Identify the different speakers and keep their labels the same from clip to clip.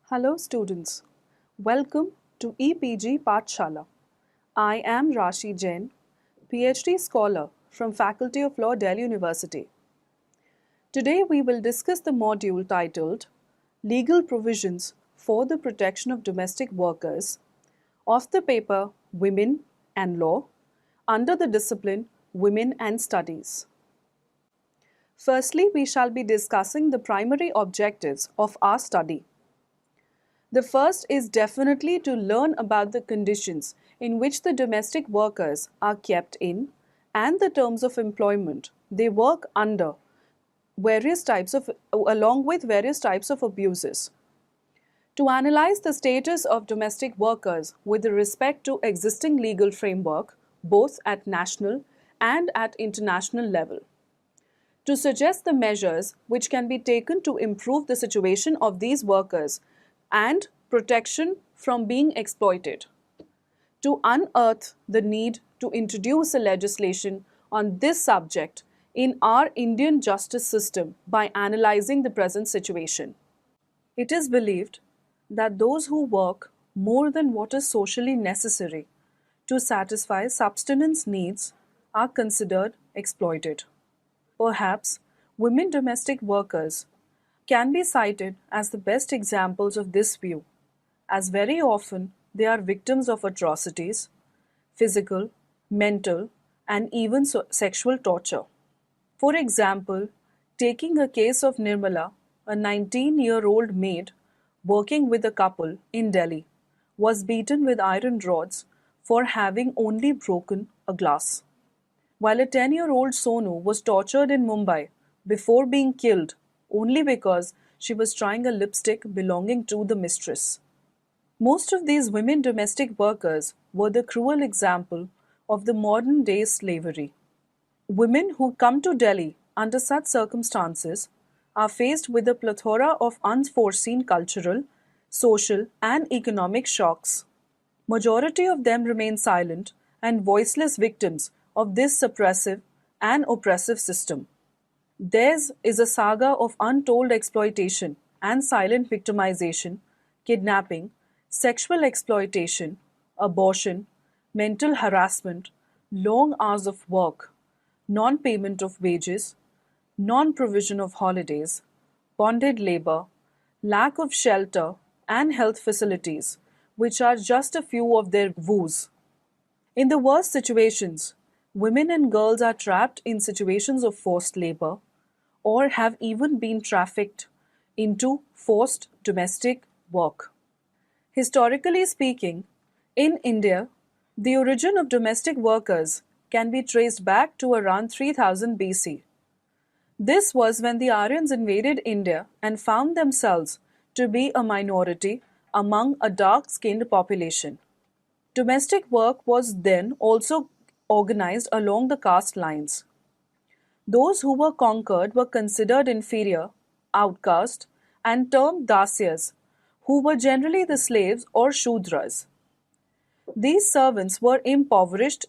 Speaker 1: Hello students, welcome to EPG Pathshala. I am Rashi Jain, PhD scholar from Faculty of Law, Delhi University. Today we will discuss the module titled Legal Provisions for the Protection of Domestic Workers of the paper Women and Law under the discipline Women and Studies. Firstly, we shall be discussing the primary objectives of our study. The first is definitely to learn about the conditions in which the domestic workers are kept in and the terms of employment they work under along with various types of abuses. To analyze the status of domestic workers with respect to existing legal framework both at national and at international level. To suggest the measures which can be taken to improve the situation of these workers and protection from being exploited. To unearth the need to introduce a legislation on this subject in our Indian justice system by analyzing the present situation. It is believed that those who work more than what is socially necessary to satisfy subsistence needs are considered exploited. Perhaps women domestic workers can be cited as the best examples of this view, as very often they are victims of atrocities, physical, mental, and even sexual torture. For example, taking a case of Nirmala, a 19-year-old maid working with a couple in Delhi, was beaten with iron rods for having only broken a glass. While a 10-year-old Sonu was tortured in Mumbai before being killed only because she was trying a lipstick belonging to the mistress. Most of these women domestic workers were the cruel example of the modern day slavery. Women who come to Delhi under such circumstances are faced with a plethora of unforeseen cultural, social, and economic shocks. Majority of them remain silent and voiceless victims of this suppressive and oppressive system. Theirs is a saga of untold exploitation and silent victimization, kidnapping, sexual exploitation, abortion, mental harassment, long hours of work, non-payment of wages, non-provision of holidays, bonded labor, lack of shelter and health facilities, which are just a few of their woes. In the worst situations, women and girls are trapped in situations of forced labor or have even been trafficked into forced domestic work. Historically speaking, in India, the origin of domestic workers can be traced back to around 3000 BC. This was when the Aryans invaded India and found themselves to be a minority among a dark-skinned population. Domestic work was then also organized along the caste lines. Those who were conquered were considered inferior, outcast, and termed dasyas, who were generally the slaves or shudras. These servants were impoverished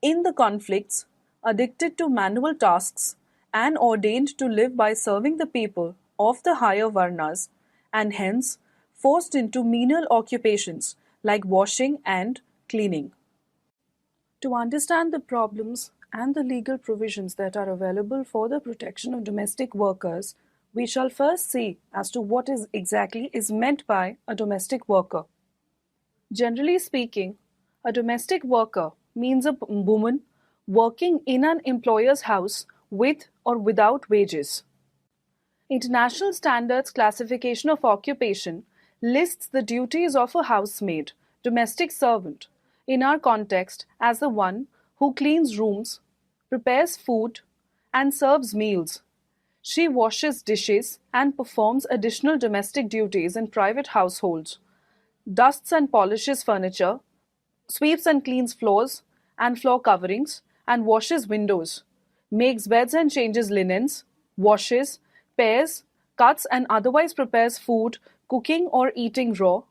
Speaker 1: in the conflicts, addicted to manual tasks, and ordained to live by serving the people of the higher varnas, and hence forced into menial occupations like washing and cleaning. To understand the problems and the legal provisions that are available for the protection of domestic workers, we shall first see as to what exactly is meant by a domestic worker. Generally speaking, a domestic worker means a woman working in an employer's house with or without wages. International Standards Classification of Occupation lists the duties of a housemaid, domestic servant, in our context as the one who cleans rooms, prepares food, and serves meals. She washes dishes and performs additional domestic duties in private households, dusts and polishes furniture, sweeps and cleans floors and floor coverings, and washes windows, makes beds and changes linens, washes, pares, cuts, and otherwise prepares food, cooking or eating raw,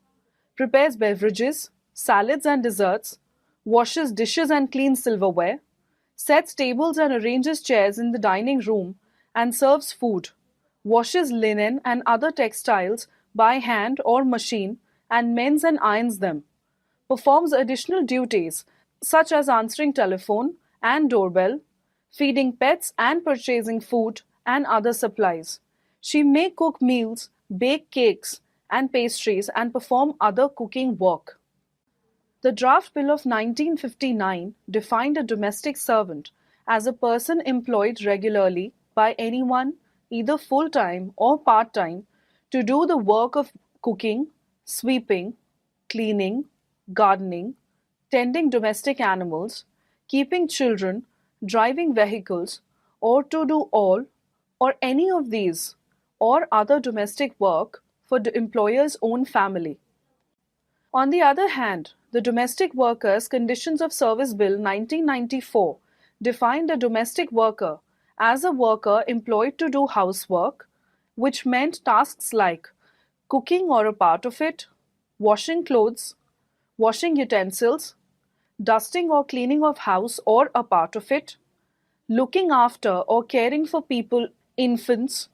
Speaker 1: prepares beverages, salads and desserts, washes dishes and cleans silverware, sets tables and arranges chairs in the dining room, and serves food, washes linen and other textiles by hand or machine and mends and irons them, performs additional duties such as answering telephone and doorbell, feeding pets and purchasing food and other supplies. She may cook meals, bake cakes and pastries and perform other cooking work. The Draft Bill of 1959 defined a domestic servant as a person employed regularly by anyone, either full time or part time, to do the work of cooking, sweeping, cleaning, gardening, tending domestic animals, keeping children, driving vehicles, or to do all or any of these or other domestic work for the employer's own family. On the other hand, the Domestic Workers Conditions of Service Bill 1994 defined a domestic worker as a worker employed to do housework, which meant tasks like cooking or a part of it, washing clothes, washing utensils, dusting or cleaning of house or a part of it, looking after or caring for people, infants,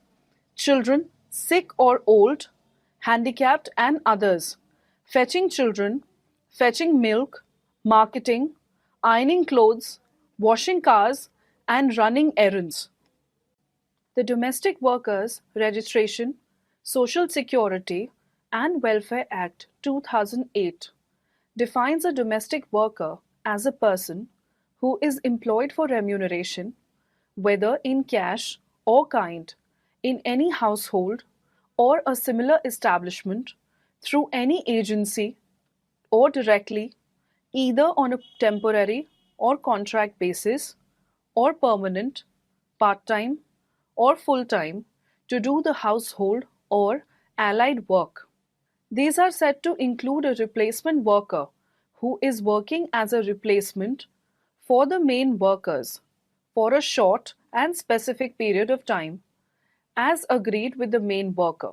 Speaker 1: children, sick or old, handicapped, and others, fetching children, fetching milk, marketing, ironing clothes, washing cars, and running errands. The Domestic Workers Registration, Social Security, and Welfare Act 2008 defines a domestic worker as a person who is employed for remuneration, whether in cash or kind, in any household or a similar establishment, through any agency or directly, either on a temporary or contract basis, or permanent, part time, or full time, to do the household or allied work. These are said to include a replacement worker who is working as a replacement for the main workers for a short and specific period of time, as agreed with the main worker.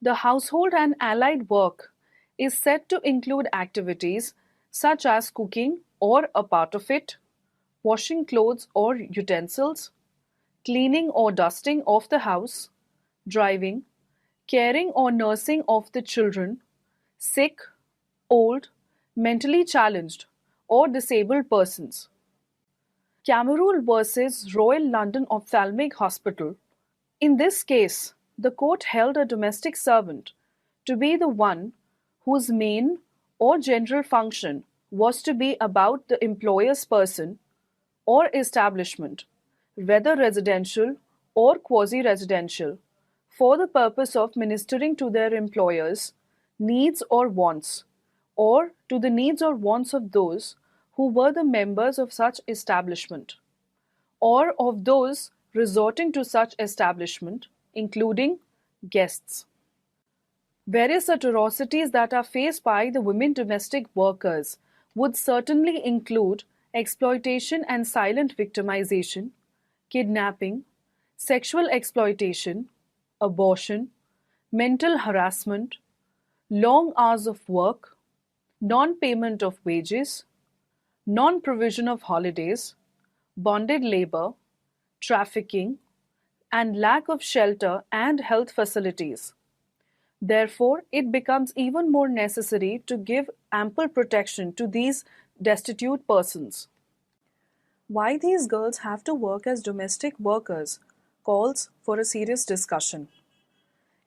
Speaker 1: The household and allied work is said to include activities such as cooking or a part of it, washing clothes or utensils, cleaning or dusting of the house, driving, caring or nursing of the children, sick, old, mentally challenged, or disabled persons. Cameroon versus Royal London Ophthalmic Hospital. In this case, the court held a domestic servant to be the one whose main or general function was to be about the employer's person or establishment, whether residential or quasi residential, for the purpose of ministering to their employers' needs or wants, or to the needs or wants of those who were the members of such establishment, or of those resorting to such establishment, including guests. Various atrocities that are faced by the women domestic workers would certainly include exploitation and silent victimization, kidnapping, sexual exploitation, abortion, mental harassment, long hours of work, non payment of wages, non provision of holidays, bonded labor, trafficking, and lack of shelter and health facilities. Therefore, it becomes even more necessary to give ample protection to these destitute persons. Why these girls have to work as domestic workers calls for a serious discussion.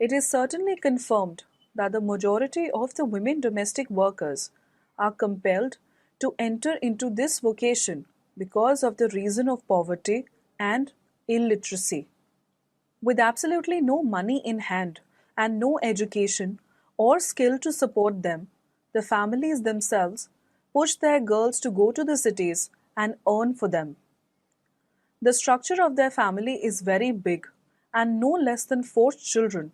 Speaker 1: It is certainly confirmed that the majority of the women domestic workers are compelled to enter into this vocation because of the reason of poverty and illiteracy. With absolutely no money in hand and no education or skill to support them, the families themselves push their girls to go to the cities and earn for them. The structure of their family is very big and no less than 4 children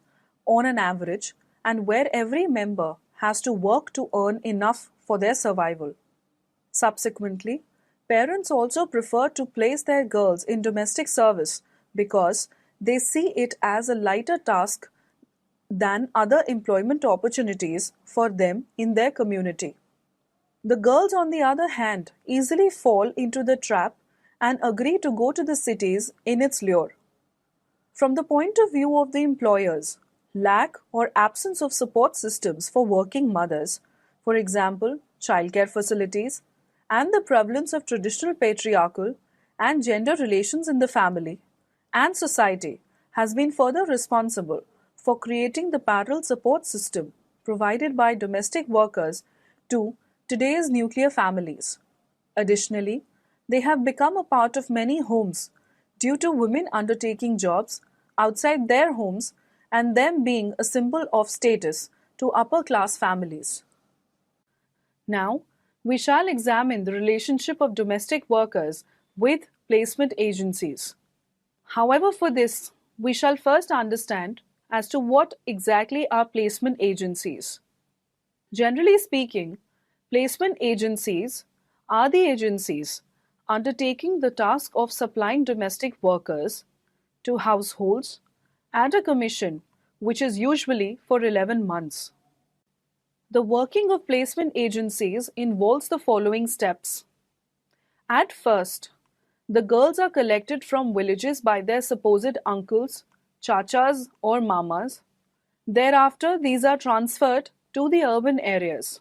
Speaker 1: on an average, and where every member has to work to earn enough for their survival. Subsequently, parents also prefer to place their girls in domestic service because they see it as a lighter task than other employment opportunities for them in their community. The girls, on the other hand, easily fall into the trap and agree to go to the cities in its lure. From the point of view of the employers, lack or absence of support systems for working mothers, for example, childcare facilities, and the prevalence of traditional patriarchal and gender relations in the family and society has been further responsible for creating the parallel support system provided by domestic workers to today's nuclear families. Additionally, they have become a part of many homes due to women undertaking jobs outside their homes and them being a symbol of status to upper class families. Now, we shall examine the relationship of domestic workers with placement agencies. However, for this, we shall first understand as to what exactly are placement agencies. Generally speaking, placement agencies are the agencies undertaking the task of supplying domestic workers to households at a commission which is usually for 11 months. The working of placement agencies involves the following steps. At first, the girls are collected from villages by their supposed uncles, chachas, or mamas. Thereafter, these are transferred to the urban areas.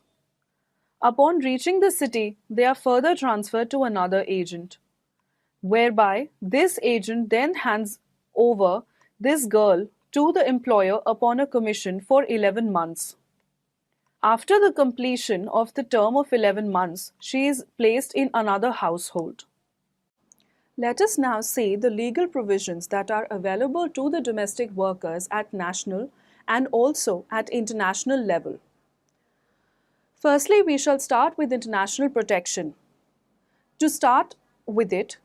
Speaker 1: Upon reaching the city, they are further transferred to another agent, whereby this agent then hands over this girl to the employer upon a commission for 11 months. After the completion of the term of 11 months, she is placed in another household. Let us now see the legal provisions that are available to the domestic workers at national and also at international level. Firstly, we shall start with international protection. To start with it,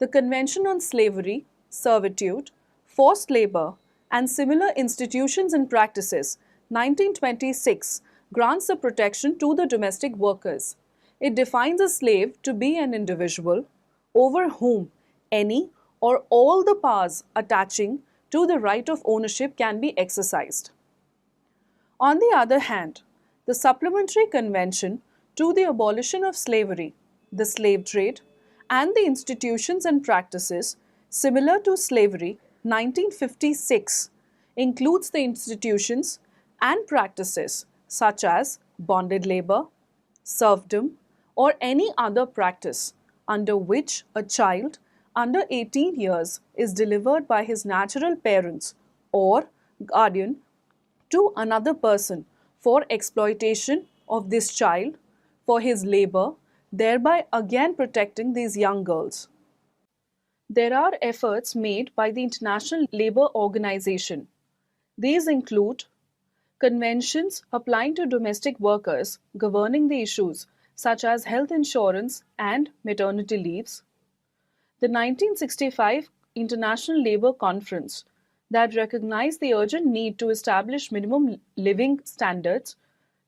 Speaker 1: the Convention on Slavery, Servitude, Forced Labor, and Similar Institutions and Practices, 1926, grants a protection to the domestic workers. It defines a slave to be an individual over whom any or all the powers attaching to the right of ownership can be exercised. On the other hand, the Supplementary Convention to the Abolition of Slavery, the Slave Trade, and the Institutions and Practices Similar to Slavery, 1956, includes the institutions and practices such as bonded labor, serfdom, or any other practice under which a child under 18 years is delivered by his natural parents or guardian to another person for exploitation of this child for his labor, thereby again protecting these young girls. There are efforts made by the International Labour Organization. These include conventions applying to domestic workers governing the issues such as health insurance and maternity leaves, the 1965 International Labour Conference that recognized the urgent need to establish minimum living standards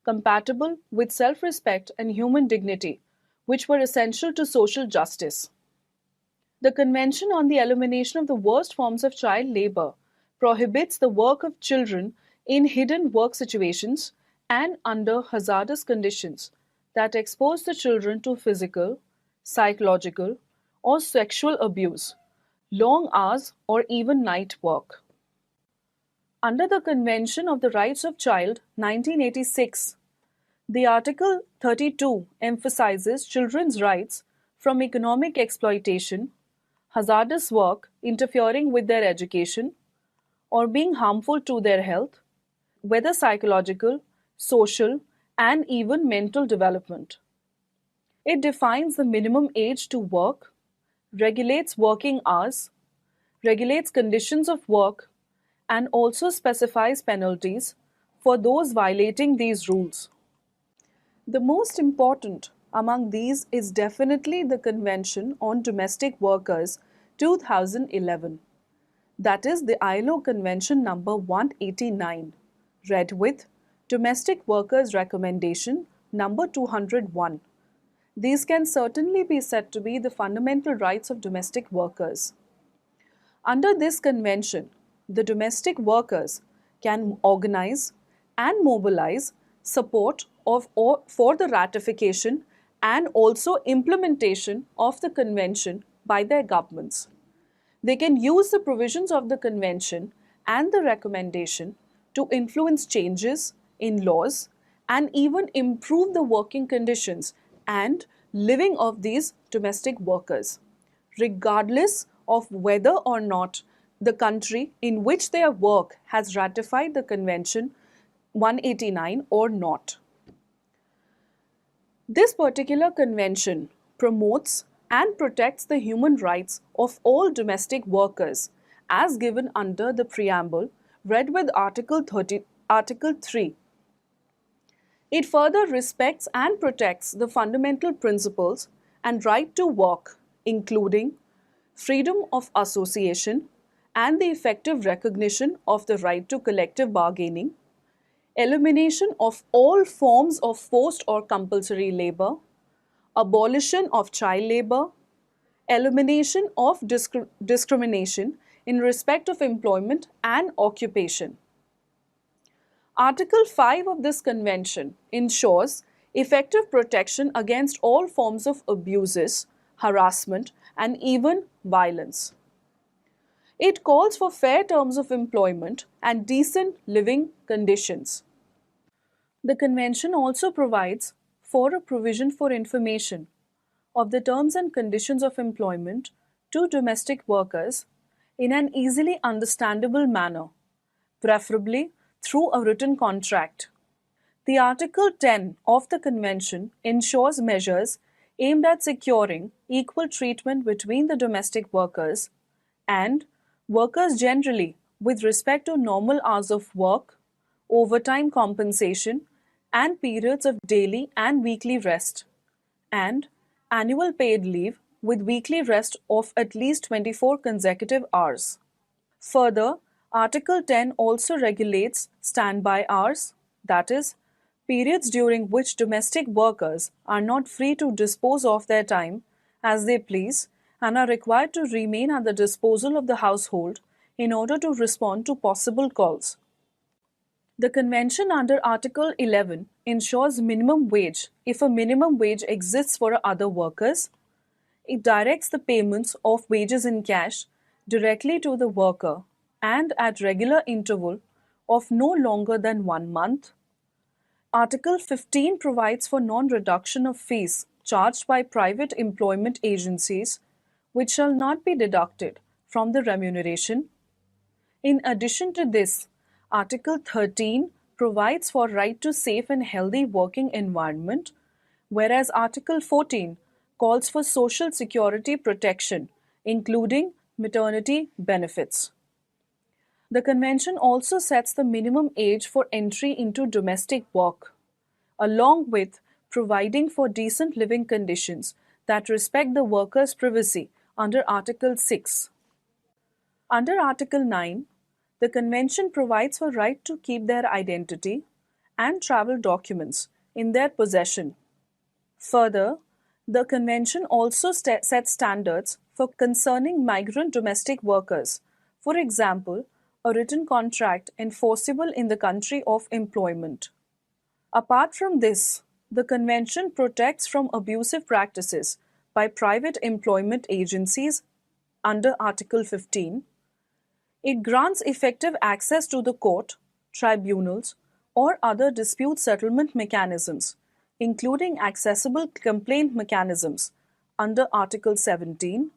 Speaker 1: compatible with self respect and human dignity, which were essential to social justice. The Convention on the Elimination of the Worst Forms of Child Labor prohibits the work of children in hidden work situations and under hazardous conditions that expose the children to physical, psychological, or sexual abuse, long hours, or even night work. Under the Convention of the Rights of Child, 1986, the Article 32 emphasizes children's rights from economic exploitation, hazardous work interfering with their education, or being harmful to their health, whether psychological, social, and even mental development. It defines the minimum age to work, regulates working hours, regulates conditions of work, and also specifies penalties for those violating these rules. The most important among these is definitely the Convention on Domestic Workers 2011, that is the ILO Convention number 189, read with Domestic Workers Recommendation number 201. These can certainly be said to be the fundamental rights of domestic workers. Under this convention, the domestic workers can organize and mobilize support of or for the ratification and also implementation of the convention by their governments. They can use the provisions of the convention and the recommendation to influence changes in laws and even improve the working conditions and living of these domestic workers, regardless of whether or not the country in which they work has ratified the Convention 189 or not. This particular convention promotes and protects the human rights of all domestic workers as given under the preamble read with Article 3. It further respects and protects the fundamental principles and right to work, including freedom of association and the effective recognition of the right to collective bargaining, elimination of all forms of forced or compulsory labor, abolition of child labor, elimination of discrimination in respect of employment and occupation. Article 5 of this convention ensures effective protection against all forms of abuses, harassment, and even violence. It calls for fair terms of employment and decent living conditions. The convention also provides for a provision for information of the terms and conditions of employment to domestic workers in an easily understandable manner, preferably through a written contract. The Article 10 of the Convention ensures measures aimed at securing equal treatment between the domestic workers and workers generally with respect to normal hours of work, overtime compensation, and periods of daily and weekly rest, and annual paid leave with weekly rest of at least 24 consecutive hours. Further, Article 10 also regulates standby hours, that is, periods during which domestic workers are not free to dispose of their time as they please and are required to remain at the disposal of the household in order to respond to possible calls. The convention under Article 11 ensures minimum wage if a minimum wage exists for other workers. It directs the payments of wages in cash directly to the worker and at regular interval of no longer than 1 month. Article 15 provides for non-reduction of fees charged by private employment agencies which shall not be deducted from the remuneration. In addition to this, Article 13 provides for right to safe and healthy working environment, whereas Article 14 calls for social security protection, including maternity benefits. The Convention also sets the minimum age for entry into domestic work, along with providing for decent living conditions that respect the worker's privacy under Article 6. Under Article 9, the Convention provides for right to keep their identity and travel documents in their possession. Further, the Convention also sets standards for concerning migrant domestic workers, for example, a written contract enforceable in the country of employment. Apart from this, the Convention protects from abusive practices by private employment agencies under Article 15. It grants effective access to the court, tribunals, or other dispute settlement mechanisms, including accessible complaint mechanisms under Article 17,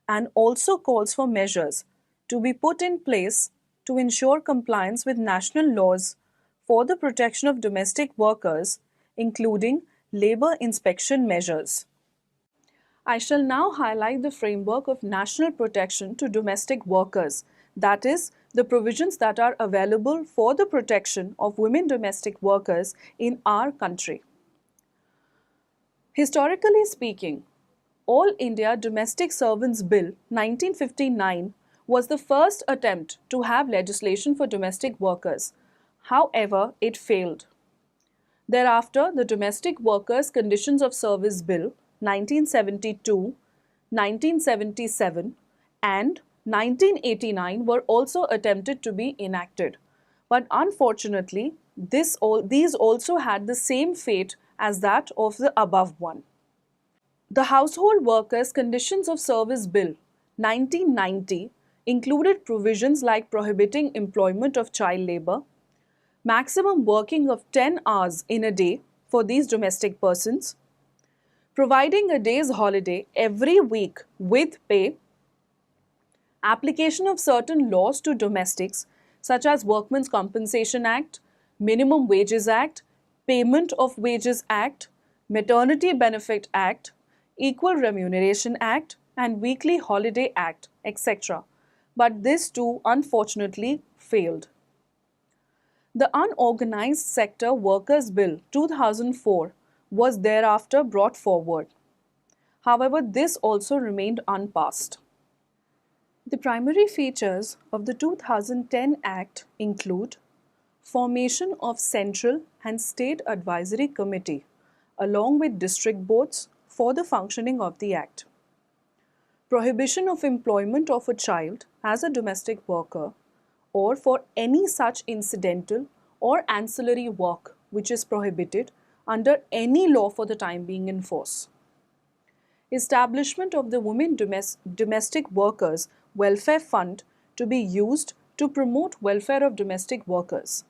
Speaker 1: and also calls for measures to be put in place to ensure compliance with national laws for the protection of domestic workers, including labor inspection measures. I shall now highlight the framework of national protection to domestic workers, that is, the provisions that are available for the protection of women domestic workers in our country. Historically speaking, All India Domestic Servants Bill 1959 was the first attempt to have legislation for domestic workers. However, it failed. Thereafter, the Domestic Workers' Conditions of Service Bill 1972, 1977 and 1989 were also attempted to be enacted. But unfortunately, these also had the same fate as that of the above one. The Household Workers' Conditions of Service Bill 1990 included provisions like prohibiting employment of child labor, maximum working of 10 hours in a day for these domestic persons, providing a day's holiday every week with pay, application of certain laws to domestics such as Workmen's Compensation Act, Minimum Wages Act, Payment of Wages Act, Maternity Benefit Act, Equal Remuneration Act, and Weekly Holiday Act, etc. But this too unfortunately failed. The Unorganized Sector Workers Bill 2004 was thereafter brought forward. However, this also remained unpassed. The primary features of the 2010 Act include formation of Central and State Advisory Committee along with district boards for the functioning of the Act, prohibition of employment of a child as a domestic worker or for any such incidental or ancillary work which is prohibited under any law for the time being in force. Establishment of the Women Domestic Workers Welfare Fund to be used to promote welfare of domestic workers.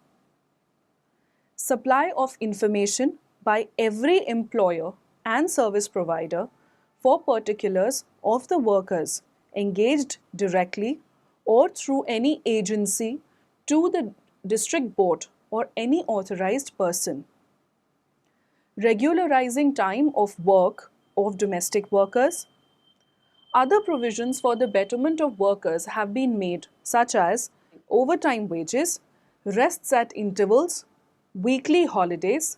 Speaker 1: Supply of information by every employer and service provider for particulars of the workers engaged directly or through any agency to the district board or any authorized person. Regularizing time of work of domestic workers. Other provisions for the betterment of workers have been made, such as overtime wages, rests at intervals, weekly holidays,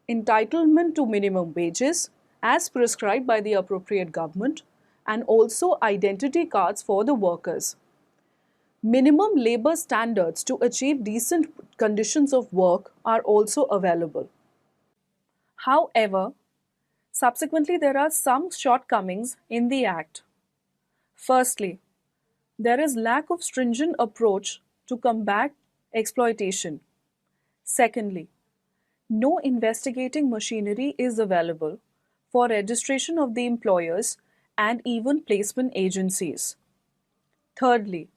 Speaker 1: entitlement to minimum wages as prescribed by the appropriate government, and also identity cards for the workers. Minimum labor standards to achieve decent conditions of work are also available. However, subsequently there are some shortcomings in the Act. Firstly, there is lack of stringent approach to combat exploitation. Secondly, no investigating machinery is available for registration of the employers and even placement agencies. Thirdly,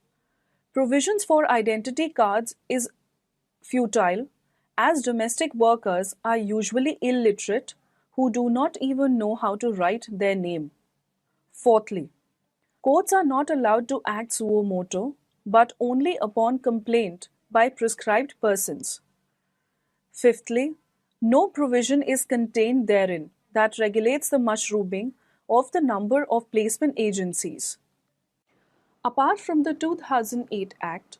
Speaker 1: provisions for identity cards is futile as domestic workers are usually illiterate who do not even know how to write their name. Fourthly, courts are not allowed to act suo motu but only upon complaint by prescribed persons. Fifthly, no provision is contained therein that regulates the mushrooming of the number of placement agencies. Apart from the 2008 Act,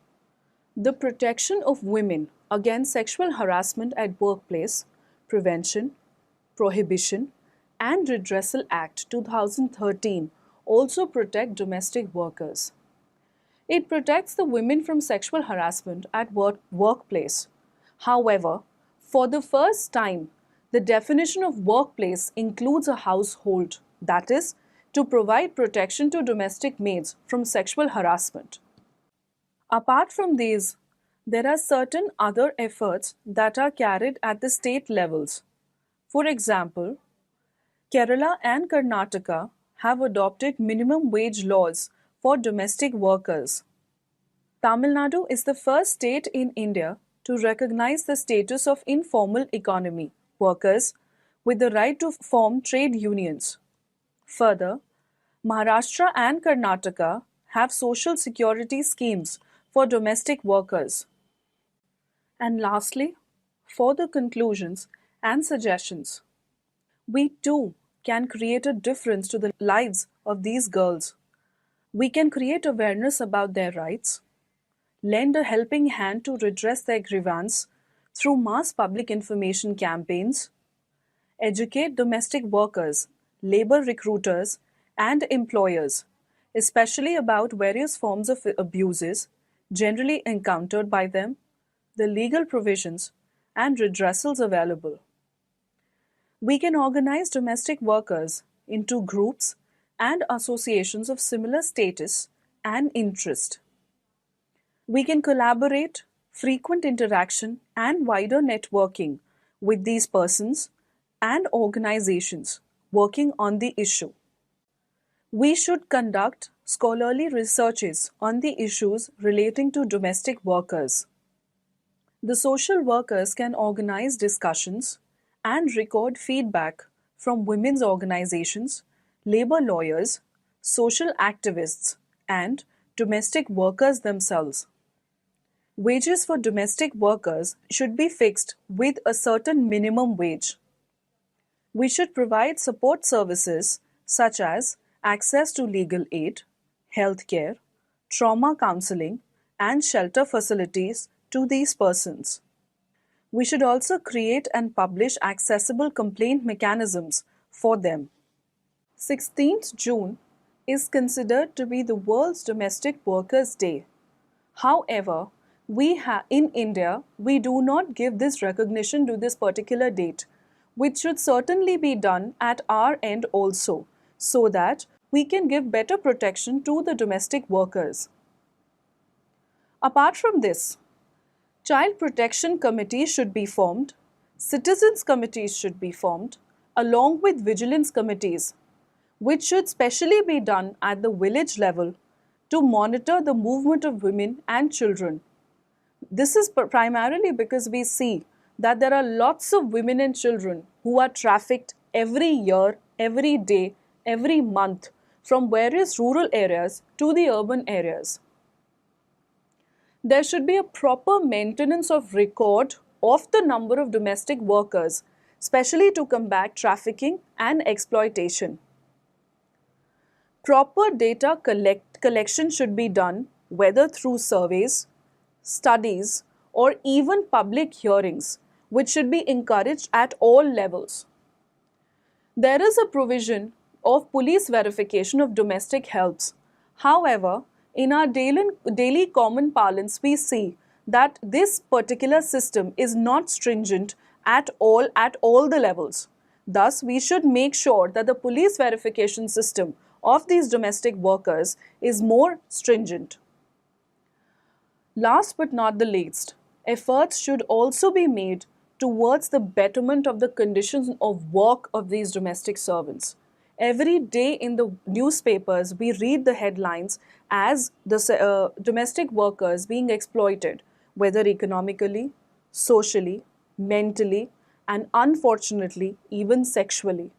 Speaker 1: the Protection of Women Against Sexual Harassment at Workplace, Prevention, Prohibition and Redressal Act 2013 also protect domestic workers. It protects the women from sexual harassment at workplace. However, for the first time, the definition of workplace includes a household, that is, to provide protection to domestic maids from sexual harassment. Apart from these, there are certain other efforts that are carried at the state levels. For example, Kerala and Karnataka have adopted minimum wage laws for domestic workers. Tamil Nadu is the first state in India to recognize the status of informal economy workers with the right to form trade unions. Further, Maharashtra and Karnataka have social security schemes for domestic workers. And lastly, for the conclusions and suggestions, we too can create a difference to the lives of these girls. We can create awareness about their rights, lend a helping hand to redress their grievance through mass public information campaigns, educate domestic workers, labor recruiters, and employers, especially about various forms of abuses generally encountered by them, the legal provisions, and redressals available. We can organize domestic workers into groups and associations of similar status and interest. We can collaborate, frequent interaction, and wider networking with these persons and organizations working on the issue. We should conduct scholarly researches on the issues relating to domestic workers. The social workers can organize discussions and record feedback from women's organizations, labor lawyers, social activists, and domestic workers themselves. Wages for domestic workers should be fixed with a certain minimum wage. We should provide support services such as access to legal aid, healthcare, trauma counseling, and shelter facilities to these persons. We should also create and publish accessible complaint mechanisms for them. 16th June is considered to be the World's Domestic Workers' Day. However, in India, we do not give this recognition to this particular date, which should certainly be done at our end also, so that we can give better protection to the domestic workers. Apart from this, child protection committees should be formed, citizens committees should be formed, along with vigilance committees, which should specially be done at the village level to monitor the movement of women and children. This is primarily because we see that there are lots of women and children who are trafficked every year, every day, every month from various rural areas to the urban areas. There should be a proper maintenance of record of the number of domestic workers, especially to combat trafficking and exploitation. Proper data collection should be done, whether through surveys, studies, or even public hearings, which should be encouraged at all levels. There is a provision of police verification of domestic helps. However, in our daily common parlance, we see that this particular system is not stringent at all the levels. Thus, we should make sure that the police verification system of these domestic workers is more stringent. Last but not the least, efforts should also be made towards the betterment of the conditions of work of these domestic servants. Every day in the newspapers, we read the headlines as the domestic workers being exploited, whether economically, socially, mentally, and unfortunately, even sexually.